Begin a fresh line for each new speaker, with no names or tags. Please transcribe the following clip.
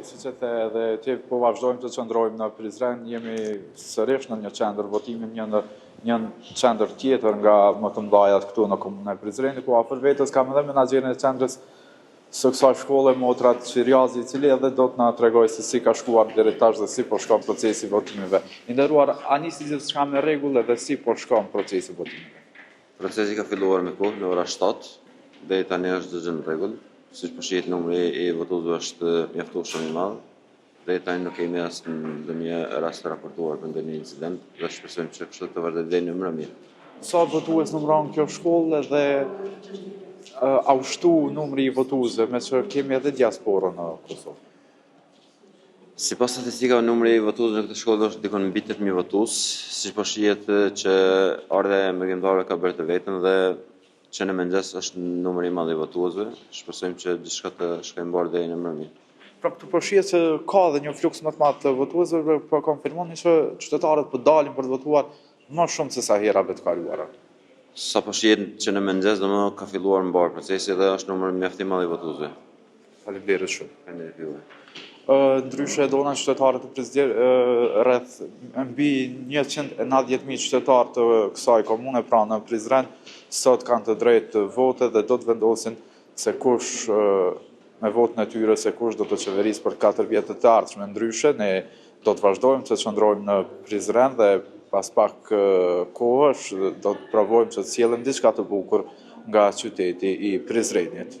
Siç e the edhe ti, po vazhdojmë të qëndrojmë në Prizren, jemi sërish në një qendër votimi, një qendër tjetër nga më të mëdhajat këtu në komunën e Prizrenit, ku afër vetës kam edhe menaxherin e qendrës së kësaj shkolle, Motrat Qirjazi, i cili edhe do të na tregojë se si ka shkuar deri tash dhe si po shkon procesi i votimeve. I nderuar, a nisi gjithçka me rregull dhe si po shkon procesi i votimeve?
Procesi ka filluar me kohë në ora 7, deri tani është çdo gjë në rregull. Siç po shihet, numri i votuesve është mjaftueshëm i madh. Deri tani nuk kemi asnjë rast të raportuar për ndonjë incident dhe shpresojmë që kështu të vazhdojë deri në mbrëmje.
Sa votues numëron kjo shkollë dhe a u shtu numri i votuesve, me që kemi edhe diasporën në Kosovë?
Sipas statistikave, numri i votuesve në këtë shkollë është dikon mbi 8.000 votues, siç po shihet që ardha e mëngjesore ka bërë të vetën dhe që në mëngjes është numri i madh i votuesve. Shpresojmë që gjithçka të shkojë mbar deri në mbrëmje.
Pra këtu po shihet se ka edhe një fluks më të madh të votuesve, po konfirmoni që qytetarët po dalin për të votuar më shumë se sa herave të kaluara.
Sa po shihet që në mëngjes domosdoshmë ka filluar mbar procesi dhe është numër mjaft i madh i votuesve.
Faleminderit shumë.
Faleminderit juve.
Ndryshe dona qytetarët e Prizrenit rreth mbi 190.000 qytetarë të kësaj komune, pra në Prizren, sot kanë të drejtë të vote dhe do të vendosin se kush me votën e tyre se kush do të qeverisë për 4 vjetët të ardhshme. Ndryshe, ne do të vazhdojmë të qëndrojmë në Prizren dhe pas pak kohësh do të provojmë që të sjellim diçka të bukur nga qyteti i Prizrenit.